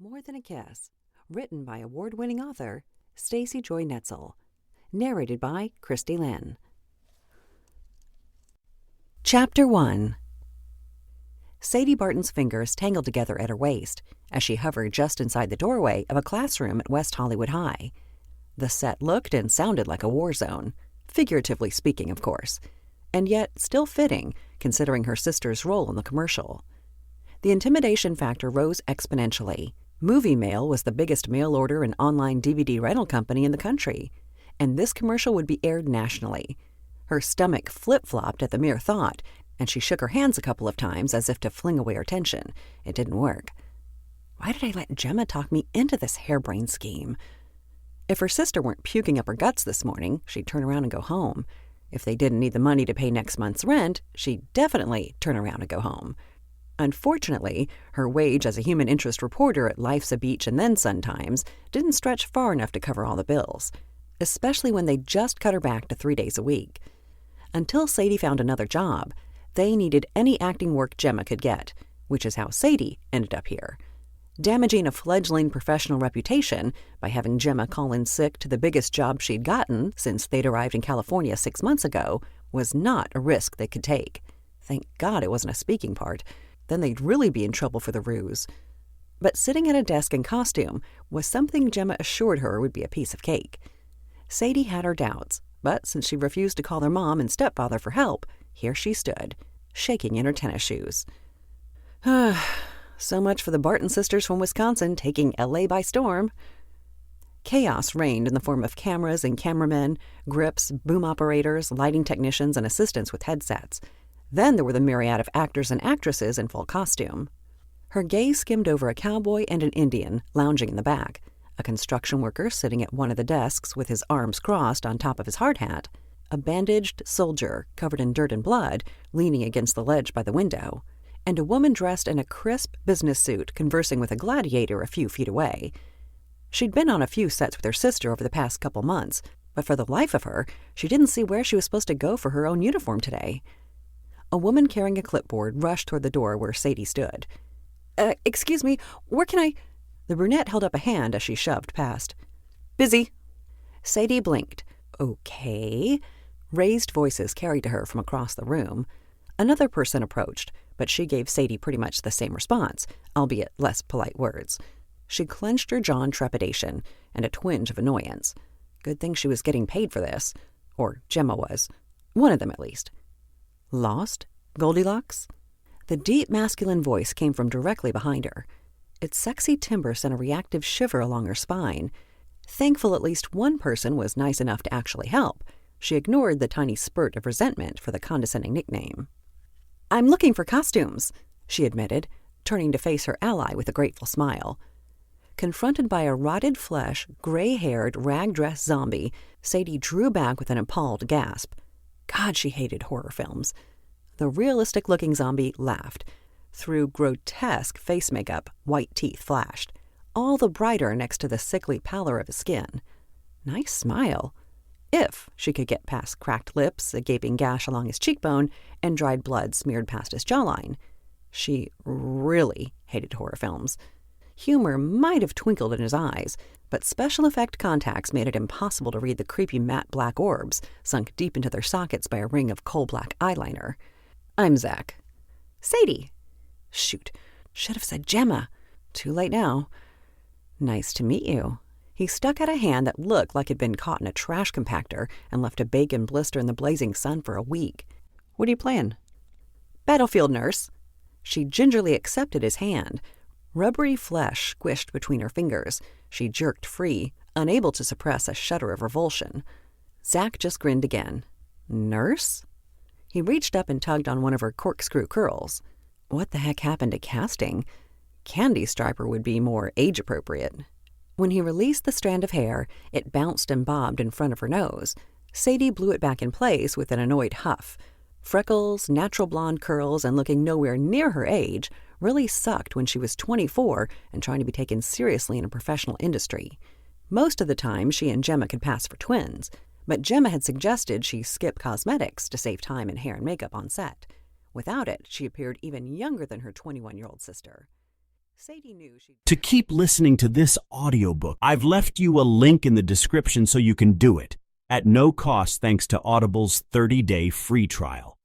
More Than a Kiss, written by award-winning author Stacey Joy Netzel, narrated by Christy Lynn. Chapter 1. Sadie Barton's fingers tangled together at her waist as she hovered just inside the doorway of a classroom at West Hollywood High. The set looked and sounded like a war zone, figuratively speaking, of course, and yet still fitting considering her sister's role in the commercial. The intimidation factor rose exponentially. Movie Mail was the biggest mail order and online DVD rental company in the country, and this commercial would be aired nationally. Her stomach flip-flopped at the mere thought, and she shook her hands a couple of times as if to fling away her tension. It didn't work. Why did I let Gemma talk me into this harebrained scheme? If her sister weren't puking up her guts this morning, she'd turn around and go home. If they didn't need the money to pay next month's rent, she'd definitely turn around and go home. Unfortunately, her wage as a human interest reporter at Life's a Beach and Then Sun Times didn't stretch far enough to cover all the bills, especially when they just cut her back to 3 days a week. Until Sadie found another job, they needed any acting work Gemma could get, which is how Sadie ended up here. Damaging a fledgling professional reputation by having Gemma call in sick to the biggest job she'd gotten since they'd arrived in California 6 months ago was not a risk they could take. Thank God it wasn't a speaking part. Then they'd really be in trouble for the ruse. But sitting at a desk in costume was something Gemma assured her would be a piece of cake. Sadie had her doubts, but since she refused to call her mom and stepfather for help, here she stood, shaking in her tennis shoes. So much for the Barton sisters from Wisconsin taking L.A. by storm. Chaos reigned in the form of cameras and cameramen, grips, boom operators, lighting technicians, and assistants with headsets. Then there were the myriad of actors and actresses in full costume. Her gaze skimmed over a cowboy and an Indian lounging in the back, a construction worker sitting at one of the desks with his arms crossed on top of his hard hat, a bandaged soldier covered in dirt and blood leaning against the ledge by the window, and a woman dressed in a crisp business suit conversing with a gladiator a few feet away. She'd been on a few sets with her sister over the past couple months, but for the life of her, she didn't see where she was supposed to go for her own uniform today. A woman carrying a clipboard rushed toward the door where Sadie stood. Excuse me, where can I—" The brunette held up a hand as she shoved past. "Busy." Sadie blinked. "Okay." Raised voices carried to her from across the room. Another person approached, but she gave Sadie pretty much the same response, albeit less polite words. She clenched her jaw in trepidation and a twinge of annoyance. Good thing she was getting paid for this. Or Gemma was. One of them, at least. "Lost? Goldilocks?" The deep masculine voice came from directly behind her. Its sexy timbre sent a reactive shiver along her spine. Thankful at least one person was nice enough to actually help, she ignored the tiny spurt of resentment for the condescending nickname. "I'm looking for costumes," she admitted, turning to face her ally with a grateful smile. Confronted by a rotted-flesh, gray-haired, rag-dressed zombie, Sadie drew back with an appalled gasp. God, she hated horror films. The realistic-looking zombie laughed. Through grotesque face makeup, white teeth flashed, all the brighter next to the sickly pallor of his skin. Nice smile. If she could get past cracked lips, a gaping gash along his cheekbone, and dried blood smeared past his jawline. She really hated horror films. Humor might have twinkled in his eyes, but special effect contacts made it impossible to read the creepy matte black orbs sunk deep into their sockets by a ring of coal-black eyeliner. "I'm Zach." "Sadie." Shoot. Should have said Gemma. Too late now. "Nice to meet you." He stuck out a hand that looked like it'd been caught in a trash compactor and left a bacon blister in the blazing sun for a week. "What are you playing?" "Battlefield nurse." She gingerly accepted his hand. Rubbery flesh squished between her fingers. She jerked free, unable to suppress a shudder of revulsion. Zach just grinned again. "Nurse?" He reached up and tugged on one of her corkscrew curls. What the heck happened to casting? Candy Striper would be more age-appropriate. When he released the strand of hair, it bounced and bobbed in front of her nose. Sadie blew it back in place with an annoyed huff. Freckles, natural blonde curls, and looking nowhere near her age really sucked when she was 24 and trying to be taken seriously in a professional industry. Most of the time, she and Gemma could pass for twins, but Gemma had suggested she skip cosmetics to save time in hair and makeup on set. Without it, she appeared even younger than her 21-year-old sister. Sadie knew she'd... To keep listening to this audiobook, I've left you a link in the description so you can do it, at no cost thanks to Audible's 30-day free trial.